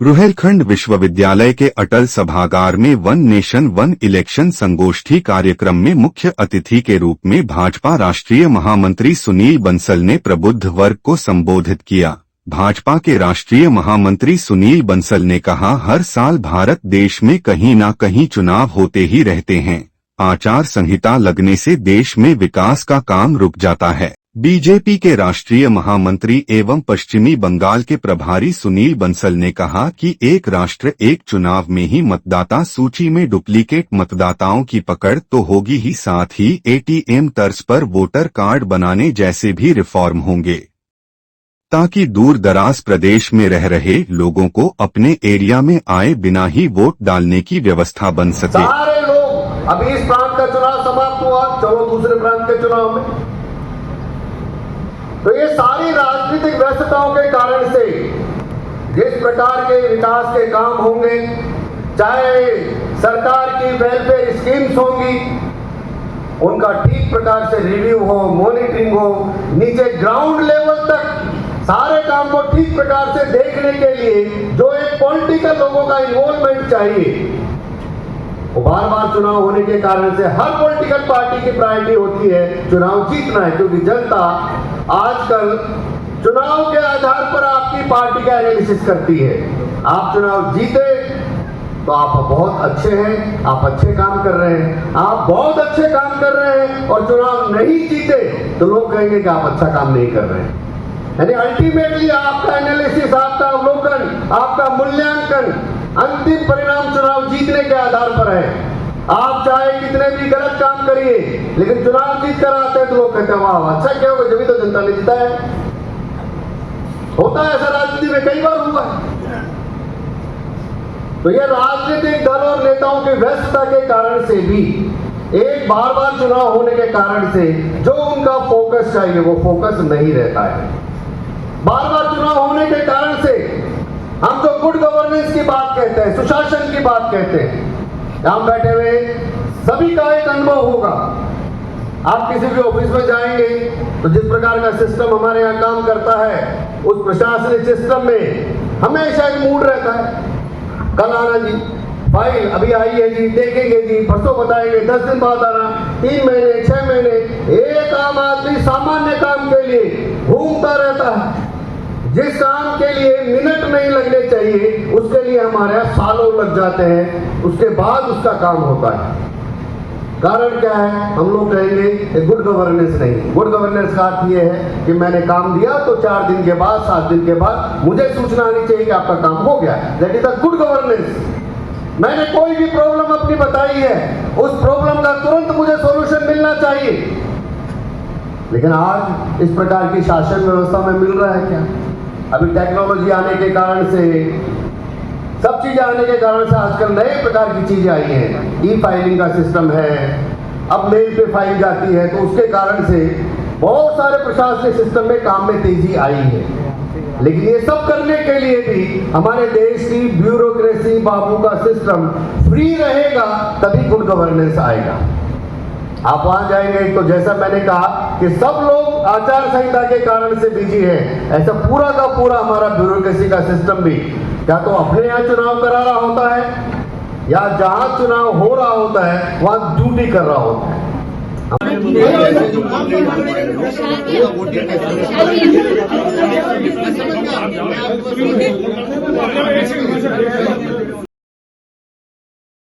रुहेलखंड विश्वविद्यालय के अटल सभागार में वन नेशन वन इलेक्शन संगोष्ठी कार्यक्रम में मुख्य अतिथि के रूप में भाजपा राष्ट्रीय महामंत्री सुनील बंसल ने प्रबुद्ध वर्ग को संबोधित किया। भाजपा के राष्ट्रीय महामंत्री सुनील बंसल ने कहा, हर साल भारत देश में कहीं न कहीं चुनाव होते ही रहते हैं। आचार संहिता लगने से देश में विकास का काम रुक जाता है। बीजेपी के राष्ट्रीय महामंत्री एवं पश्चिमी बंगाल के प्रभारी सुनील बंसल ने कहा कि एक राष्ट्र एक चुनाव में ही मतदाता सूची में डुप्लीकेट मतदाताओं की पकड़ तो होगी ही, साथ ही एटीएम तर्ज पर वोटर कार्ड बनाने जैसे भी रिफॉर्म होंगे, ताकि दूर दराज प्रदेश में रह रहे लोगों को अपने एरिया में आए बिना ही वोट डालने की व्यवस्था बन सके। सारे लोग अभी इस प्रांत का चुनाव समाप्त हुआ, चलो दूसरे प्रांत के चुनाव में, तो ये सारी राजनीतिक व्यस्तताओं के कारण से जिस प्रकार के विकास के काम होंगे, चाहे सरकार की वेलफेयर स्कीम्स होंगी, उनका ठीक प्रकार से रिव्यू हो, मॉनिटरिंग हो, नीचे ग्राउंड लेवल तक सारे काम को ठीक प्रकार से देखने के लिए जो एक पॉलिटिकल लोगों का इन्वॉल्वमेंट चाहिए, वो बार बार चुनाव होने के कारण से हर पॉलिटिकल पार्टी की प्रायोरिटी होती है चुनाव जीतना है, क्योंकि जनता आजकल चुनाव के आधार पर आपकी पार्टी का एनालिसिस करती है। आप चुनाव जीते तो आप बहुत अच्छे हैं, आप अच्छे काम कर रहे हैं, आप बहुत अच्छे काम कर रहे हैं, और चुनाव नहीं जीते तो लोग कहेंगे कि आप अच्छा काम नहीं कर रहे हैं। यानी अल्टीमेटली आपका एनालिसिस, आपका अवलोकन, आपका मूल्यांकन अंतिम परिणाम चुनाव जीतने के आधार पर है। आप चाहे कितने भी गलत काम करिए, लेकिन चुनाव जीत कर आते हैं तो लोग कहते हैं वाह अच्छा क्या होगा, जब तो जनता ने जीता है। होता है ऐसा, राजनीति में कई बार हुआ है। तो ये राजनीतिक दल और नेताओं की व्यस्तता के कारण से भी, एक बार बार चुनाव होने के कारण से जो उनका फोकस चाहिए वो फोकस नहीं रहता है। बार बार चुनाव होने के कारण से हम जो गुड गवर्नेंस की बात कहते हैं, सुशासन की बात कहते हैं, हम बैठे हुए सभी का एक अनुभव होगा। आप किसी भी ऑफिस में जाएंगे तो जिस प्रकार का सिस्टम हमारे यहाँ काम करता है, उस प्रशासनिक सिस्टम में हमेशा एक मूड रहता है, कल आना जी, फाइल अभी आई है जी, देखेंगे जी, परसों बताएंगे, 10 दिन बाद आना, 3 महीने 6 महीने। एक आम आदमी सामान्य काम के लिए घूमता रहता है, जिस काम के लिए मिनट नहीं लगने चाहिए उसके लिए हमारे यहाँ सालों लग जाते हैं, उसके बाद उसका काम होता है। कारण क्या है? हम लोग कहेंगे गुड गवर्नेंस नहीं। गुड गवर्नेंस का अर्थ ये है कि मैंने काम दिया तो 4 दिन के बाद, 7 दिन के बाद मुझे सूचना आनी चाहिए कि आपका काम हो गया। That is the good governance. मैंने कोई भी प्रॉब्लम अपनी बताई है, उस प्रॉब्लम का तुरंत मुझे सॉल्यूशन मिलना चाहिए। लेकिन आज इस प्रकार की शासन व्यवस्था में मिल रहा है क्या? अभी टेक्नोलॉजी आने के कारण से, सब चीजें आने के कारण से आजकल नए प्रकार की चीजें आई हैं। ई फाइलिंग का सिस्टम है, अब मेल पे फाइल जाती है, तो उसके कारण से बहुत सारे प्रशासनिक सिस्टम में काम में तेजी आई है। लेकिन ये सब करने के लिए भी हमारे देश की ब्यूरोक्रेसी, बाबू का सिस्टम फ्री रहेगा, तभी गुड गवर्नेंस आएगा। आप वहां जाएंगे तो जैसा मैंने कहा कि सब लोग आचार संहिता के कारण से बिजी है, ऐसा पूरा का पूरा हमारा ब्यूरोक्रेसी का सिस्टम भी क्या तो अपने यहाँ चुनाव करा रहा होता है, या जहां चुनाव हो रहा होता है वहां ड्यूटी कर रहा होता है।